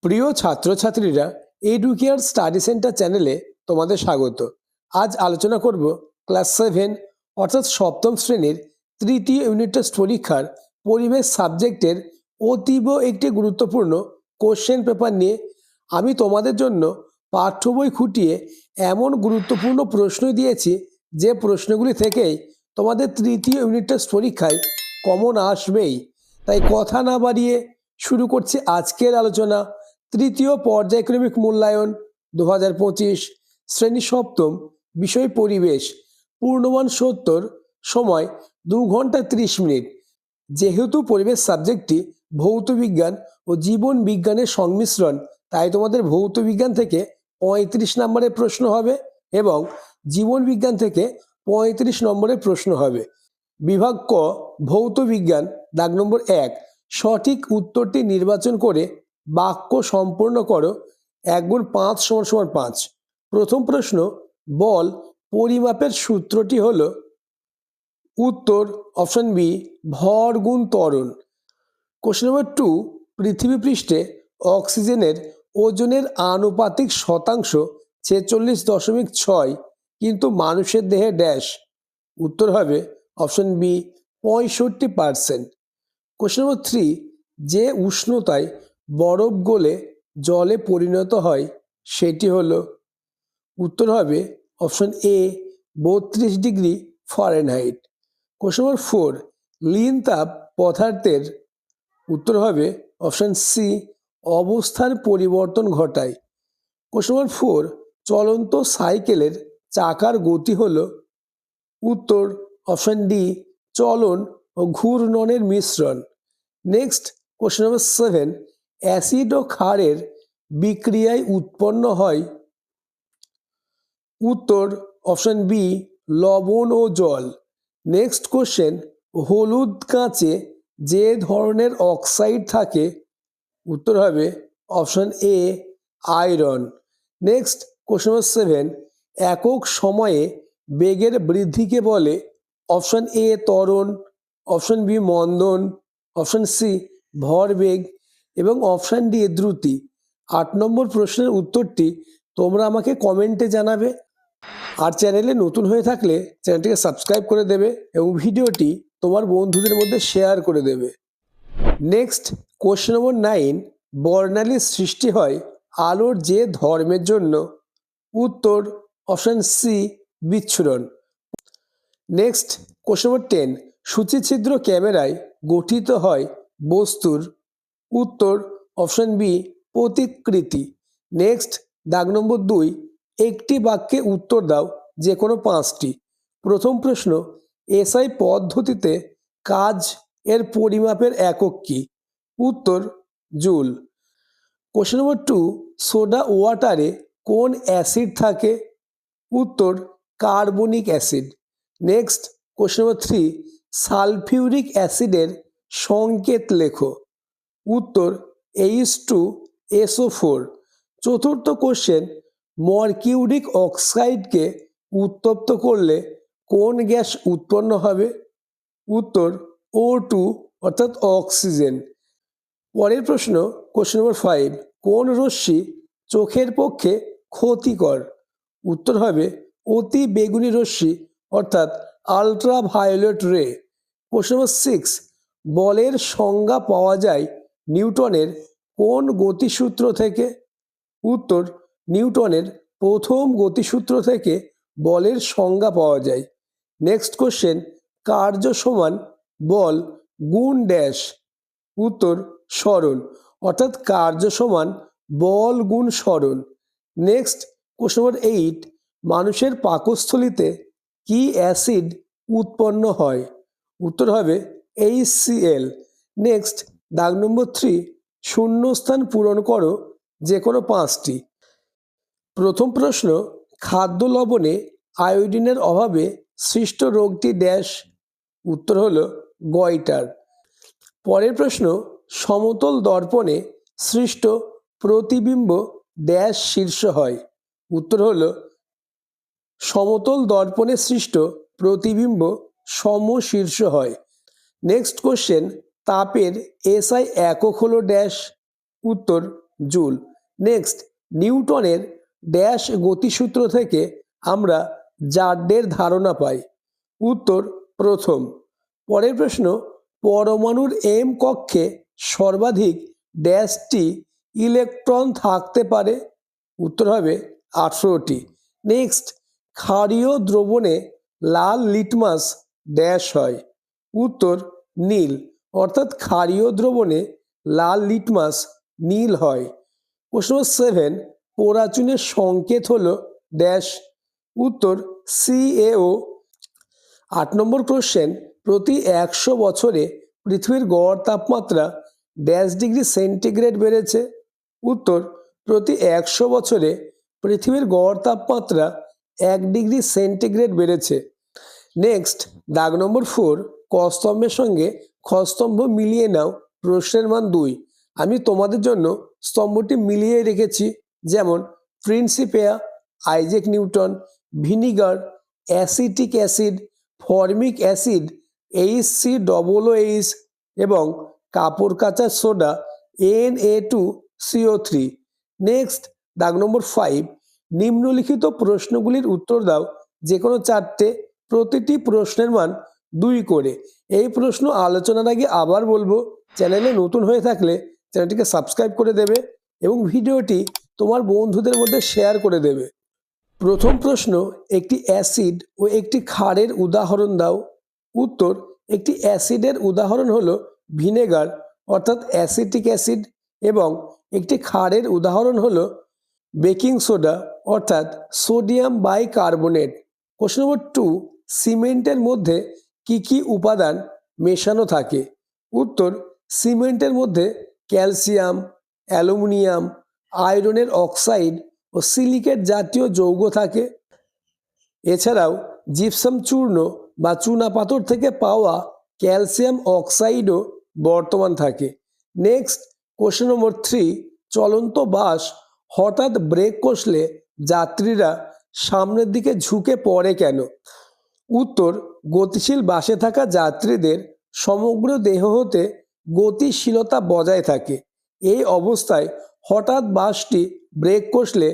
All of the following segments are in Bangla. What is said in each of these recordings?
প্রিয় ছাত্রছাত্রীরা, এডুকেয়ার স্টাডি সেন্টার চ্যানেলে তোমাদের স্বাগত। আজ আলোচনা করব ক্লাস 7 অর্থাৎ সপ্তম শ্রেণীর তৃতীয় ইউনিট টেস্ট পরীক্ষার পরিবেশ সাবজেক্টের অতীব একটি গুরুত্বপূর্ণ কোশ্চেন পেপার নিয়ে। আমি তোমাদের জন্য পাঠ্য বই খুঁটিয়ে এমন গুরুত্বপূর্ণ প্রশ্ন দিয়েছি যে প্রশ্নগুলি থেকেই তোমাদের তৃতীয় ইউনিট টেস্ট পরীক্ষায় কমন আসবেই। তাই কথা না বাড়িয়ে শুরু করছি আজকের আলোচনা। তৃতীয় পর্যায়ক্রমিক মূল্যায়ন 2025, শ্রেণী সপ্তম, বিষয় পরিবেশ, পূর্ণমান 70, সময় 2 ঘন্টা 30 মিনিট। যেহেতু পরিবেশ সাবজেক্টটি ভৌত বিজ্ঞান ও জীবন বিজ্ঞানের সংমিশ্রণ, তাই তোমাদের ভৌত বিজ্ঞান থেকে 35 নম্বরের প্রশ্ন হবে এবং জীবন বিজ্ঞান থেকে 35 নম্বরের প্রশ্ন হবে। বিভাগ ক, ভৌত বিজ্ঞান, দাগ নম্বর 1, সঠিক উত্তরটি নির্বাচন করে বাক্য সম্পূর্ণ করো। 1 গুণ 5 = 5। প্রথম প্রশ্ন, বল পরিমাপের সূত্রটি হলো। উত্তর অপশন বি, ভর গুণ ত্বরণ। কোশ্চেন নম্বর 2, পৃথিবী পৃষ্ঠে অক্সিজেনের ওজনের আনুপাতিক শতাংশ 46.6, কিন্তু মানুষের দেহে ড্যাশ। উত্তর হবে অপশন বি, 65%। কোশ্চেন নম্বর 3, যে উষ্ণতায় বরফ গলে জলে পরিণত হয় সেটি হলো। উত্তর হবে option A, 32 degree Fahrenheit. Question number 4, লীন তাপ পদার্থের। উত্তর হবে অপশন সি, অবস্থার পরিবর্তন ঘটায়। কোশ্চেন নম্বর 4, চলন্ত সাইকেলের চাকার গতি হলো। উত্তর অপশন ডি, চলন ও ঘূর্ণনের মিশ্রণ। নেক্সট কোশ্চেন নম্বর 7, অ্যাসিড ও ক্ষারের বিক্রিয়ায় উৎপন্ন হয়। উত্তর অপশন বি, লবণ ও জল। নেক্সট কোশ্চেন, হলুদ কাঁচে যে ধরনের অক্সাইড থাকে। উত্তর হবে option A, iron. Next question number 7, একক সময়ে বেগের বৃদ্ধিকে বলে। অপশন এ, ত্বরণ, অপশন বি, মন্দন, অপশন সি, ভরবেগ এবং অপশন ডি, দ্রুতি। 8 নম্বর প্রশ্নের উত্তরটি তোমরা আমাকে কমেন্টে জানাবে। আর চ্যানেলে নতুন হয়ে থাকলে চ্যানেলটিকে সাবস্ক্রাইব করে দেবে এবং ভিডিওটি তোমার বন্ধুদের মধ্যে শেয়ার করে দেবে। নেক্সট কোশ্চেন নম্বর 9, বর্ণালীর সৃষ্টি হয় আলোর যে ধর্মের জন্য। উত্তর অপশন সি, বিচ্ছুরণ। নেক্সট কোশ্চেন নম্বর 10, সূচিছিদ্র ক্যামেরায় গঠিত হয় বস্তুর। উত্তর অপশন বি, প্রতিকৃতি। নেক্সট দাগ নম্বর 2, একটি বাক্যে উত্তর দাও যে কোনো 5টি। প্রথম প্রশ্ন, এসআই পদ্ধতিতে কাজ এর পরিমাপের একক কি? উত্তর জুল। কোশ্চেন নম্বর 2, সোডা ওয়াটারে কোন অ্যাসিড থাকে? উত্তর carbonic acid. Next question number 3, sulphuric অ্যাসিডের সংকেত লেখো। উত্তর H2SO4। চতুর্থ কোশ্চেন, মার্কিউরিক অক্সাইডকে উত্তপ্ত করলে কোন গ্যাস উৎপন্ন হবে? উত্তর O2 অর্থাৎ অক্সিজেন। পরের প্রশ্ন কোশ্চেন নম্বর 5, কোন রশ্মি চোখের পক্ষে ক্ষতিকর? উত্তর হবে অতি বেগুনি রশ্মি অর্থাৎ আলট্রাভায়োলেট রে। কোশ্চেন নম্বর 6, বলের সংজ্ঞা পাওয়া যায় নিউটনের কোন গতিসূত্র থেকে? উত্তর নিউটনের প্রথম গতিসূত্র থেকে বলের সংজ্ঞা পাওয়া যায়। নেক্সট কোশ্চেন, কার্য সমান বল গুণ ড্যাশ। উত্তর সরণ, অর্থাৎ কার্য সমান বল গুণ সরণ। নেক্সট কোশ্চেন নম্বর 8, মানুষের পাকস্থলীতে কি অ্যাসিড উৎপন্ন হয়? উত্তর হবে HCl। নেক্সট দাগ নম্বর 3, শূন্যস্থান পূরণ করো যে কোনো 5টি। প্রথম প্রশ্ন, খাদ্য লবণে আয়োডিনের অভাবে সৃষ্ট রোগটি ড্যাশ। উত্তর হলো গয়টার। পরের প্রশ্ন, সমতল দর্পণে সৃষ্ট প্রতিবিম্ব ড্যাশ শীর্ষ হয়। উত্তর হলো সমতল দর্পণে সৃষ্ট প্রতিবিম্ব সমশীর্ষ হয়। নেক্সট কোশ্চেন, তাপের এসআই একক হলো ড্যাশ। উত্তর জুল। নেক্সট, নিউটনের ড্যাশ গতিসূত্র থেকে আমরা জাড্যের ধারণা পাই? উত্তর প্রথম। পরের প্রশ্ন, পরমাণুর এম কক্ষে সর্বাধিক ড্যাশটি ইলেকট্রন থাকতে পারে? উত্তর হবে 18টি। নেক্সট, ক্ষারীয় দ্রবণে লাল লিটমাস ড্যাশ হয়? উত্তর নীল। অর্থাৎ ক্ষারীয় দ্রবণে লাল লিটমাস নীল হয়। প্রশ্ন নম্বর 7, পোড়া চুনের সংকেত হলো ড্যাশ? উত্তর CaO। 8 নম্বর কোশ্চেন, প্রতি 100 বছরে পৃথিবীর গড় তাপমাত্রা ড্যাশ ডিগ্রি সেন্টিগ্রেড বেড়েছে? উত্তর, প্রতি 100 বছরে পৃথিবীর গড় তাপমাত্রা 1 ডিগ্রি সেন্টিগ্রেড বেড়েছে। নেক্সট, দাগ নম্বর 4, ক স্তম্ভের সঙ্গে খ স্তম্ভ মিলিয়ে নাও, প্রশ্নের মান 2। আমি তোমাদের জন্য স্তম্ভটি মিলিয়ে রেখেছি, যেমন Principia, Isaac Newton, vinegar, acetic acid, formic acid, HCOOH এবং কাপড় কাচার সোডা Na2CO3। নেক্সট, দাগ নম্বর 5, নিম্নলিখিত প্রশ্নগুলির উত্তর দাও, যে কোনো 4টে, প্রতিটি প্রশ্নের মান 2 করে। এই প্রশ্ন আলোচনার আগে আবার বলবো, চ্যানেলে নতুন হয়ে থাকলে চ্যানেলটিকে সাবস্ক্রাইব করে দেবে এবং ভিডিওটি তোমার বন্ধুদের মধ্যে শেয়ার করে দেবে। প্রথম প্রশ্ন, একটি অ্যাসিড ও একটি ক্ষারের উদাহরণ দাও? উত্তর, একটি অ্যাসিডের উদাহরণ হলো ভিনেগার অর্থাৎ অ্যাসিটিক অ্যাসিড এবং একটি ক্ষারের উদাহরণ হলো বেকিং সোডা অর্থাৎ সোডিয়াম বাইকার্বনেট। কোশ্চেন নম্বর 2, সিমেন্টের মধ্যে কি কি উপাদান মেশানো থাকে? উত্তর, সিমেন্টের মধ্যে ক্যালসিয়াম, অ্যালুমিনিয়াম, আয়রনের অক্সাইড ও সিলিকেট জাতীয় যৌগ থাকে। এছাড়াও জিপসাম চূর্ণ বা চুনাপাথর থেকে পাওয়া ক্যালসিয়াম অক্সাইডও বর্তমান থাকে। নেক্সট, কোশ্চেন নম্বর 3, চলন্ত বাস হঠাৎ ব্রেক কষলে যাত্রীরা সামনের দিকে ঝুঁকে পড়ে কেন? উত্তর, গতিশীল বাসে থাকা যাত্রীদের সমগ্র দেহ হতে গতিশীলতা বজায় থাকে। এই অবস্থায় হঠাৎ বাসটি ব্রেক কষলে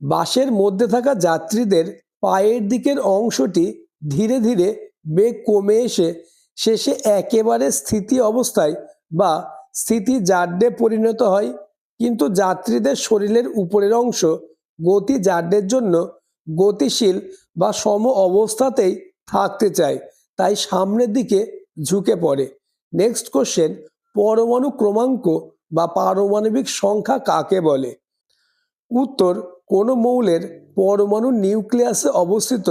বাসের মধ্যে থাকা যাত্রীদের পায়ের দিকের অংশটি ধীরে ধীরে বেগ কমে এসে শেষে একেবারে স্থিতি অবস্থায় বা স্থিতি জাড্যে পরিণত হয়, কিন্তু যাত্রীদের শরীরের উপরের অংশ গতি জাড্যের জন্য গতিশীল বা সম অবস্থাতেই থাকতে চায়, তাই সামনের দিকে ঝুঁকে পড়ে। নেক্সট কোশ্চেন, পরমাণু ক্রমাঙ্ক বা পারমাণবিক সংখ্যা কাকে বলে? উত্তর, কোনো মৌলের পরমাণু নিউক্লিয়াসে অবস্থিত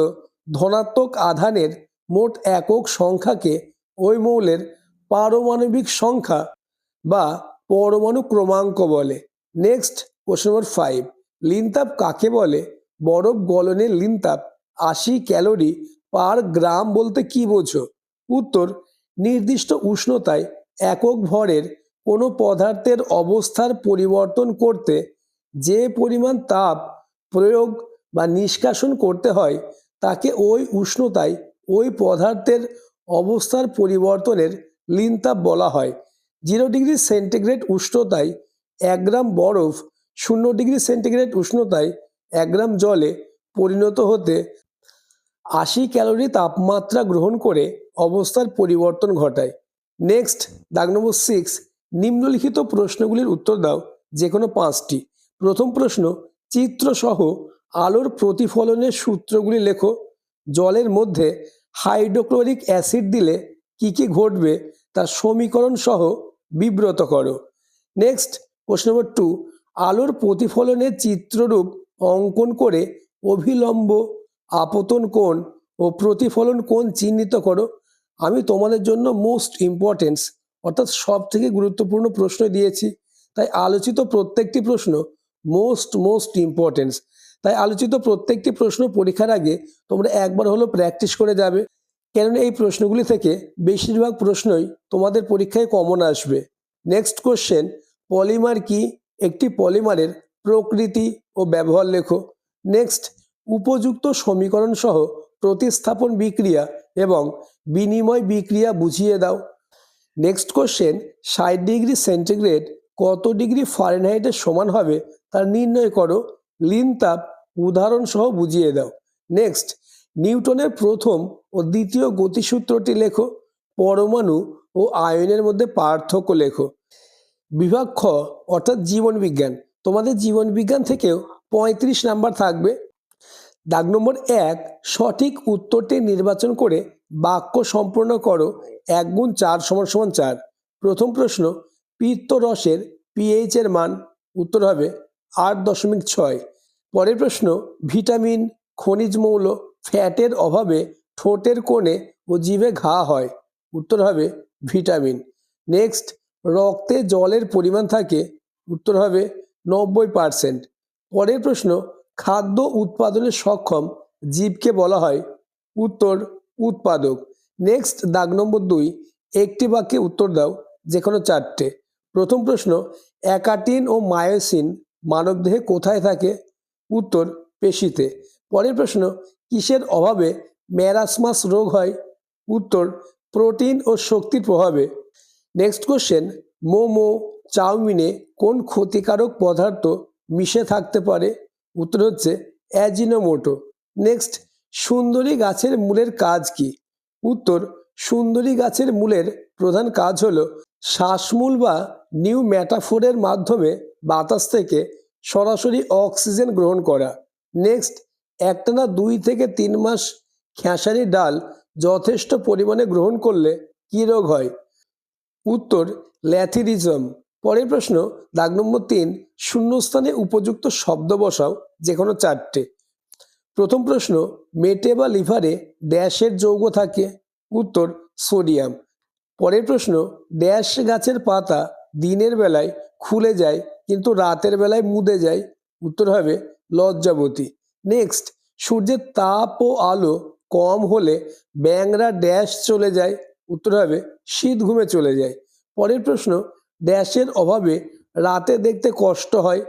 ধনাত্মক আধানের মোট একক সংখ্যাকে ওই মৌলের পারমাণবিক সংখ্যা বা পরমাণু ক্রমাঙ্ক বলে। নেক্সট, কোশ্চেন নম্বর 5, লিনতাপ কাকে বলে? বরফ গলনের লিনতাপ 80 ক্যালোরি পার গ্রাম বলতে কি বোঝো? উত্তর, নির্দিষ্ট উষ্ণতায় একক ভরের কোনো পদার্থের অবস্থার পরিবর্তন করতে যে পরিমাণ তাপ প্রয়োগ বা নিষ্কাশন করতে হয় তাকে ওই উষ্ণতায় ওই পদার্থের অবস্থার পরিবর্তনের লিনতাপ বলা হয়। 0 ডিগ্রি সেন্টিগ্রেড উষ্ণতায় 1 গ্রাম বরফ 0 ডিগ্রি সেন্টিগ্রেড উষ্ণতায় 1 গ্রাম জলে পরিণত হতে 80 ক্যালোরি তাপমাত্রা গ্রহণ করে অবস্থার পরিবর্তন ঘটায়। নেক্সট, দাগ নম্বর 6, নিম্নলিখিত প্রশ্নগুলির উত্তর দাও, যে কোনো 5টি। প্রথম প্রশ্ন, চিত্রসহ আলোর প্রতিফলনের সূত্রগুলি লেখো। জলের মধ্যে হাইড্রোক্লোরিক অ্যাসিড দিলে কি কি ঘটবে তার সমীকরণ সহ বিব্রত করো। নেক্সট, কোশ্চেন নম্বর 2, আলোর প্রতিফলনের চিত্ররূপ অঙ্কন করে অভিলম্ব, আপতন কোণ ও প্রতিফলন কোণ চিহ্নিত করো। আমি তোমাদের জন্য মোস্ট ইম্পর্টেন্স অর্থাৎ সব থেকে গুরুত্বপূর্ণ প্রশ্ন দিয়েছি, তাই আলোচিত প্রত্যেকটি প্রশ্ন মোস্ট ইম্পর্টেন্স। তাই আলোচিত প্রত্যেকটি প্রশ্ন পরীক্ষার আগে তোমরা একবার হলো প্র্যাকটিস করে যাবে, কেননা এই প্রশ্নগুলি থেকে বেশিরভাগ প্রশ্নই তোমাদের পরীক্ষায় কমন আসবে। নেক্সট কোশ্চেন, পলিমার কি? একটি পলিমারের প্রকৃতি ও ব্যবহার লেখো। নেক্সট, উপযুক্ত সমীকরণ সহ প্রতিস্থাপন বিক্রিয়া এবং বিনিময় বিক্রিয়া বুঝিয়ে দাও। নেক্সট কোশ্চেন, 60 ডিগ্রি সেন্টিগ্রেড কত ডিগ্রি ফারেনহাইটের সমান হবে তা নির্ণয় করো। লিন তাপ উদাহরণ সহ বুঝিয়ে দাও। নেক্সট, নিউটনের প্রথম ও দ্বিতীয় গতিসূত্রটি লেখো। পরমাণু ও আয়নের মধ্যে পার্থক্য লেখো। বিভাগ খ অর্থাৎ জীবন বিজ্ঞান, তোমাদের জীবন বিজ্ঞান থেকেও 35 নাম্বার থাকবে। দাগ নম্বর 1, সঠিক উত্তরটি নির্বাচন করে বাক্য সম্পূর্ণ করো। 1 গুণ 4 সমান সমান 4। প্রথম প্রশ্ন, পিত্তরসের পিএইচ এর মান, উত্তর হবে 8.6। পরের প্রশ্ন, ভিটামিন, খনিজ মৌল, ফ্যাটের অভাবে ঠোঁটের কোণে ও জিভে ঘা হয়, উত্তর হবে ভিটামিন। নেক্সট, রক্তে জলের পরিমাণ থাকে, উত্তর হবে 90%। পরের প্রশ্ন, খাদ্য উৎপাদনে সক্ষম জীবকে বলা হয়, উত্তর উৎপাদক। নেক্সট, দাগ নম্বর 2, একটি বাক্যে উত্তর দাও, যে কোনো 4টে। প্রথম প্রশ্ন, অ্যাকাটিন ও মায়োসিন মানবদেহে কোথায় থাকে, উত্তর পেশিতে। পরের প্রশ্ন, কিসের অভাবে ম্যারাসমাস রোগ হয়, উত্তর প্রোটিন ও শক্তির প্রভাবে। নেক্সট কোশ্চেন, মোমো, চাউমিনে কোন ক্ষতিকারক পদার্থ মিশে থাকতে পারে, উত্তর হচ্ছে অ্যাজিনোমোটো। নেক্সট, সুন্দরী গাছের মূলের কাজ কি, উত্তর সুন্দরী গাছের মূলের প্রধান কাজ হলো শ্বাসমূল বা নিউ ম্যাটাফোরের মাধ্যমে বাতাস থেকে সরাসরি অক্সিজেন গ্রহণ করা। নেক্সট, একটানা 2 থেকে 3 মাস খেসারি ডাল যথেষ্ট পরিমাণে গ্রহণ করলে কী রোগ হয়, উত্তর ল্যাথিরিজম। পরের প্রশ্ন, দাগ নম্বর 3, শূন্যস্থানে উপযুক্ত শব্দ বসাও, যে কোনো 4টে। প্রথম প্রশ্ন, মেটে বা লিভারে ড্যাশের যৌগ থাকে, উত্তর সোডিয়াম। পরের প্রশ্ন, ড্যাশ গাছের পাতা দিনের বেলায় খুলে যায় কিন্তু রাতের বেলায় মুদে যায়, উত্তর হবে লজ্জাবতী। নেক্সট, সূর্যের তাপ ও আলো কম হলে ব্যাঙরা ড্যাশ চলে যায়, উত্তর হবে শীত ঘুমে চলে যায়। পরের প্রশ্ন, ড্যাশের অভাবে রাতে দেখতে কষ্ট হয়,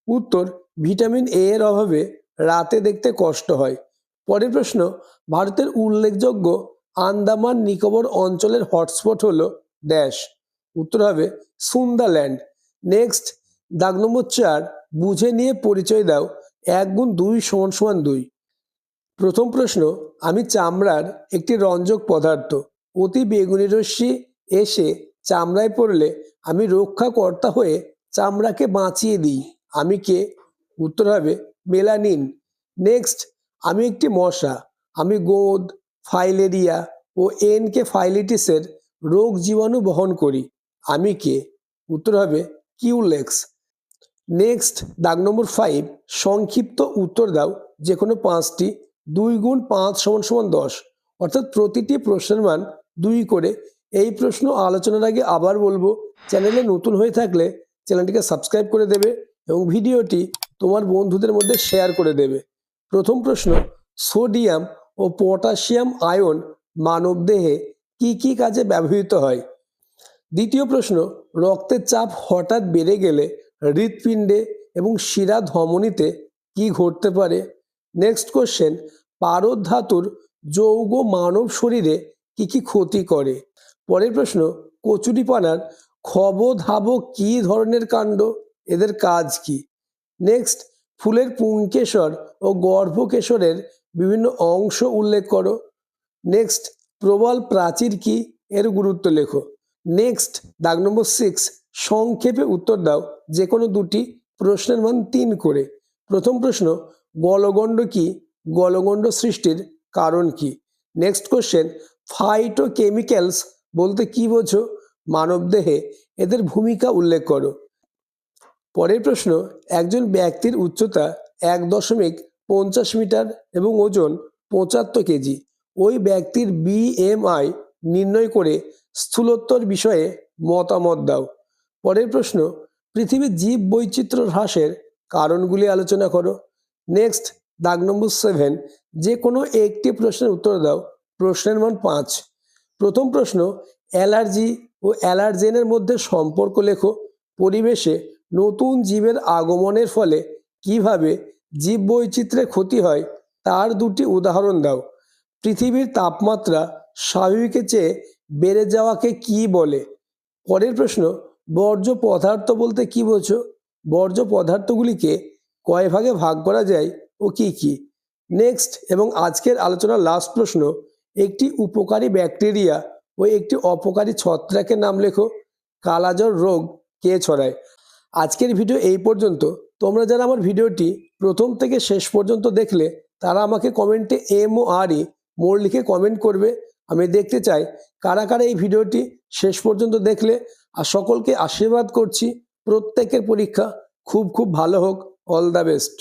উত্তর ভিটামিন এ এর অভাবে রাতে দেখতে কষ্ট হয়। পরের প্রশ্ন, ভারতের উল্লেখযোগ্য আন্দামান নিকোবর অঞ্চলের হটস্পট হলো ড্যাশ, উত্তর হবে সুন্দাল্যান্ড। নেক্সট, দাগ নম্বর 4, বুঝে নিয়ে পরিচয় দাও। 1 গুণ 2 সমান সমান 2। প্রথম প্রশ্ন, আমি চামড়ার একটি রঞ্জক পদার্থ, অতি বেগুনি রশ্মি এসে চামড়ায় পড়লে আমি রক্ষাকর্তা হয়ে চামড়াকে বাঁচিয়ে দিই, আমি কে, উত্তর হবে মেলানিন। নেক্সট, আমি একটি মশা, আমি গোঁদ, ফাইলেরিয়া ও এনকেফালাইটিসের রোগ জীবাণু বহন করি, আমি কে, উত্তর হবে কিউলেক্স। নেক্সট, দাগ নম্বর 5, সংক্ষিপ্ত উত্তর দাও, যে কোনো 5টি। 2 গুণ 5 সমান সমান 10, অর্থাৎ প্রতিটি প্রশ্নের মান 2 করে। এই প্রশ্ন আলোচনার আগে আবার বলবো, চ্যানেলে নতুন হয়ে থাকলে চ্যানেলটিকে সাবস্ক্রাইব করে দেবে এবং ভিডিওটি তোমার বন্ধুদের মধ্যে শেয়ার করে দেবে। প্রথম প্রশ্ন, সোডিয়াম ও পটাশিয়াম আয়ন মানবদেহে কি কি কাজে ব্যবহৃত হয়। দ্বিতীয় প্রশ্ন, রক্তের চাপ হঠাৎ বেড়ে গেলে হৃৎপিণ্ডে এবং শিরা ধমনীতে কি ঘটতে পারে। নেক্সট কোশ্চেন, পারদ ধাতুর যৌগ মানব শরীরে কি কি ক্ষতি করে। পরের প্রশ্ন, কচুরিপানার ক্ষবধাবক কি ধরনের কাণ্ড, এদের কাজ কি। নেক্সট, ফুলের পুংকেশর ও গর্ভকেশরের বিভিন্ন অংশ উল্লেখ করো। নেক্সট, প্রবাল প্রাচীর কি, এর গুরুত্ব লেখো। নেক্সট, দাগ নম্বর 6, সংক্ষেপে উত্তর দাও, যে কোনো 2টি, প্রশ্নের মান 3 করে। প্রথম প্রশ্ন, গলগণ্ড কি, গলগণ্ড সৃষ্টির কারণ কি। নেক্সট কোশ্চেন, ফাইটোকেমিক্যালস বলতে কি বোঝো, মানবদেহে এদের ভূমিকা উল্লেখ করো। পরের প্রশ্ন, একজন ব্যক্তির উচ্চতা 1.50 মিটার এবং ওজন 75 কেজি, ওই ব্যক্তির BMI নির্ণয় করে স্থূলত্বর বিষয়ে মতামত দাও। পরের প্রশ্ন, পৃথিবীর জীব বৈচিত্র্য হ্রাসের কারণগুলি আলোচনা করো। নেক্সট, দাগ নম্বর 7, যে কোনো একটি প্রশ্নের উত্তর দাও, প্রশ্নের মান 5। প্রথম প্রশ্ন, অ্যালার্জি ও অ্যালার্জেনের মধ্যে সম্পর্ক লেখো। পরিবেশে নতুন জীবের আগমনের ফলে কিভাবে জীববৈচিত্র্যের ক্ষতি হয় তার 2টি উদাহরণ দাও। পৃথিবীর তাপমাত্রা স্বাভাবিকের চেয়ে বেড়ে যাওয়াকে কি বলে। পরের প্রশ্ন, বর্জ্য পদার্থ বলতে কি বোঝো? বর্জ্য পদার্থগুলিকে কয় ভাগে ভাগ করা যায় ও কি কি? নেক্সট এবং আজকের আলোচনার লাস্ট প্রশ্ন, একটি উপকারী ব্যাকটেরিয়া ও একটি অপকারী ছত্রাকের নাম লেখো। কালাজ্বর রোগ কে ছড়ায়? আজকের ভিডিও এই পর্যন্ত। তোমরা যারা আমার ভিডিওটি প্রথম থেকে শেষ পর্যন্ত দেখলে তারা আমাকে কমেন্টে MORE মোর লিখে কমেন্ট করবে। আমি দেখতে চাই কারা কারা এই ভিডিওটি শেষ পর্যন্ত দেখলে। আর সকলকে আশীর্বাদ করছি প্রত্যেকের পরীক্ষা খুব খুব ভালো হোক। All the best.